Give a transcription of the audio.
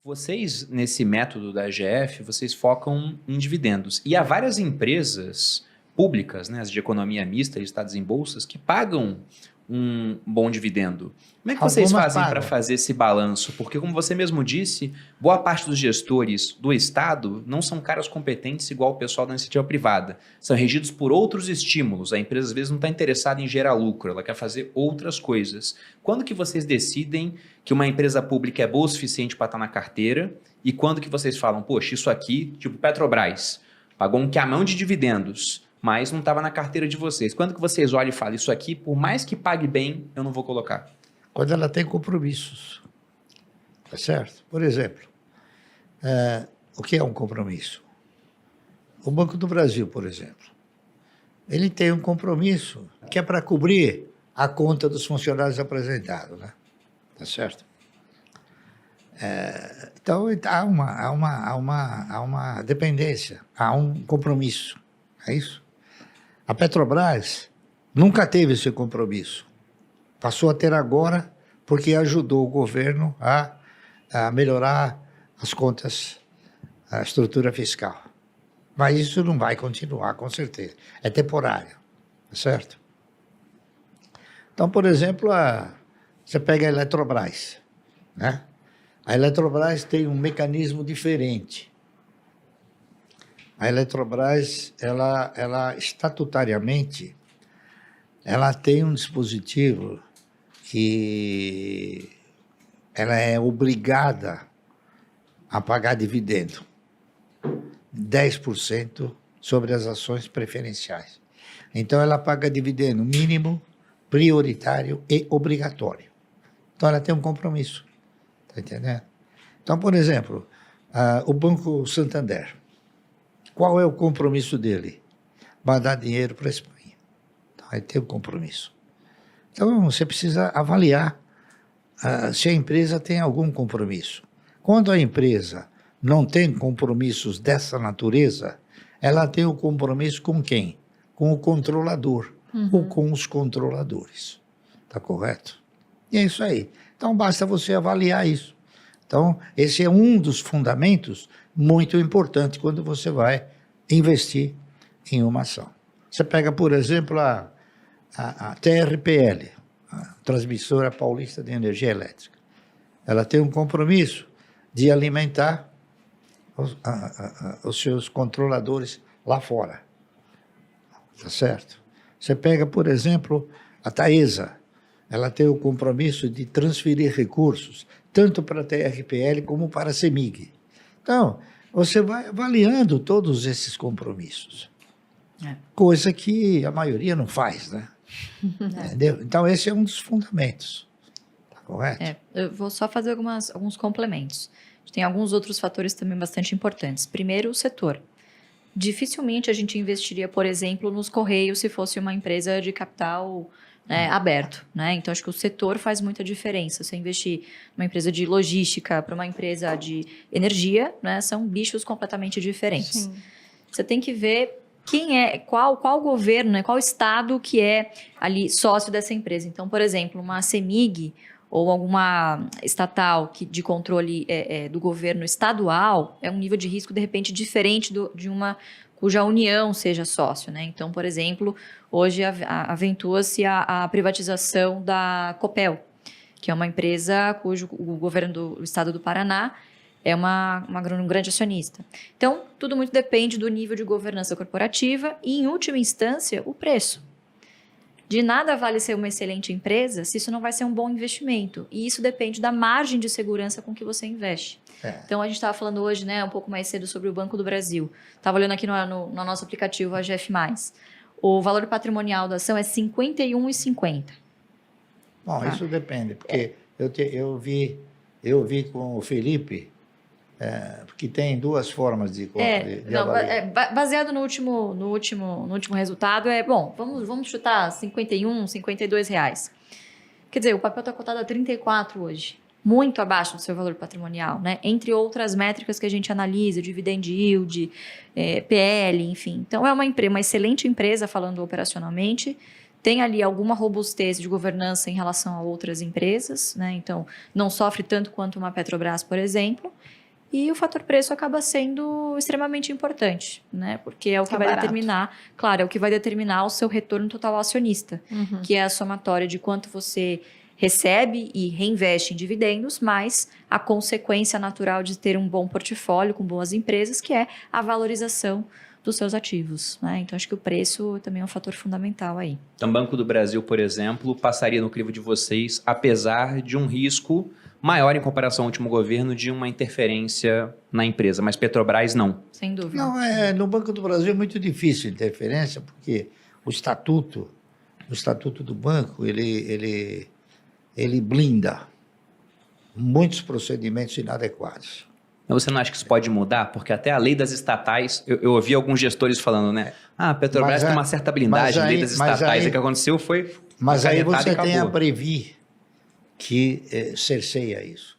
Vocês, nesse método da AGF, vocês focam em dividendos. E há várias empresas públicas, né, as de economia mista, listadas em bolsas, que pagam um bom dividendo. Como é que vocês Algumas fazem para pagam. fazer esse balanço? Porque, como você mesmo disse, boa parte dos gestores do Estado não são caras competentes igual o pessoal da iniciativa privada. São regidos por outros estímulos. A empresa, às vezes, não está interessada em gerar lucro, ela quer fazer outras coisas. Quando que vocês decidem que uma empresa pública é boa o suficiente para estar na carteira e quando que vocês falam, poxa, isso aqui, tipo Petrobras, pagou um queimão de dividendos, mas não estava na carteira de vocês. Quando que vocês olham e falam, isso aqui, por mais que pague bem, eu não vou colocar? Quando ela tem compromissos, tá certo? Por exemplo, o que é um compromisso? O Banco do Brasil, por exemplo, ele tem um compromisso que é para cobrir a conta dos funcionários apresentados, né? Tá certo? Então, há uma dependência, há um compromisso, é isso? A Petrobras nunca teve esse compromisso. Passou a ter agora porque ajudou o governo a melhorar as contas, a estrutura fiscal. Mas isso não vai continuar, com certeza. É temporário, tá certo? Então, por exemplo, você pega a Eletrobras, né? A Eletrobras tem um mecanismo diferente. A Eletrobras, ela estatutariamente, ela tem um dispositivo que ela é obrigada a pagar dividendo, 10% sobre as ações preferenciais. Então, ela paga dividendo mínimo, prioritário e obrigatório. Então, ela tem um compromisso, está entendendo? Então, por exemplo, o Banco Santander, qual é o compromisso dele? Mandar dinheiro para a Espanha. Então, ele tem um compromisso. Então, você precisa avaliar se a empresa tem algum compromisso. Quando a empresa não tem compromissos dessa natureza, ela tem o compromisso com quem? Com o controlador ou com os controladores. Está correto? E é isso aí. Então, basta você avaliar isso. Então, esse é um dos fundamentos muito importante quando você vai investir em uma ação. Você pega, por exemplo, a TRPL, a Transmissora Paulista de Energia Elétrica. Ela tem um compromisso de alimentar os seus controladores lá fora. Tá certo? Você pega, por exemplo, a Taesa. Ela tem o compromisso de transferir recursos, tanto para a TRPL como para a CEMIG. Então, você vai avaliando todos esses compromissos. Coisa que a maioria não faz, né? Entendeu? Então, esse é um dos fundamentos. Tá correto? Eu vou só fazer alguns complementos. Tem alguns outros fatores também bastante importantes. Primeiro, o setor. Dificilmente a gente investiria, por exemplo, nos Correios se fosse uma empresa de capital aberto, né? Então, acho que o setor faz muita diferença. Você investir numa empresa de logística para uma empresa de energia, né? São bichos completamente diferentes. Sim. Você tem que ver qual governo, né? Qual estado que é ali sócio dessa empresa. Então, por exemplo, uma CEMIG ou alguma estatal de controle do governo estadual é um nível de risco, de repente, diferente de uma cuja União seja sócio, né? Então, por exemplo, hoje aventua-se a privatização da Copel, que é uma empresa cujo o governo do estado do Paraná é um grande acionista. Então, tudo muito depende do nível de governança corporativa e, em última instância, o preço. De nada vale ser uma excelente empresa se isso não vai ser um bom investimento. E isso depende da margem de segurança com que você investe. Então, a gente estava falando hoje, né, um pouco mais cedo sobre o Banco do Brasil. Estava olhando aqui no nosso aplicativo AGF+. O valor patrimonial da ação é R$ 51,50. Bom, isso depende, porque eu vi com o Felipe, porque tem duas formas de avaliar. Baseado no último resultado, vamos chutar 51, 52 reais. Quer dizer, o papel está cotado a 34 hoje. Muito abaixo do seu valor patrimonial, né? Entre outras métricas que a gente analisa, dividend yield, PL, enfim. Então, é uma excelente empresa, falando operacionalmente, tem ali alguma robustez de governança em relação a outras empresas, né? Então, não sofre tanto quanto uma Petrobras, por exemplo. E o fator preço acaba sendo extremamente importante, né? Porque é o que vai barato. determinar, claro, é o que vai determinar o seu retorno total ao acionista, que é a somatória de quanto você recebe e reinveste em dividendos, mais a consequência natural de ter um bom portfólio com boas empresas, que é a valorização dos seus ativos, né? Então, acho que o preço também é um fator fundamental aí. Então, Banco do Brasil, por exemplo, passaria no crivo de vocês, apesar de um risco maior em comparação ao último governo de uma interferência na empresa, mas Petrobras não. Sem dúvida. Não, no Banco do Brasil é muito difícil interferência, porque o estatuto do banco, ele blinda muitos procedimentos inadequados. Mas você não acha que isso pode mudar? Porque até a lei das estatais, eu ouvi alguns gestores falando, né? Ah, a Petrobras tem uma certa blindagem, lei das estatais. O que aconteceu foi Mas aí canetada você e tem a acabou. Previ, que cerceia isso.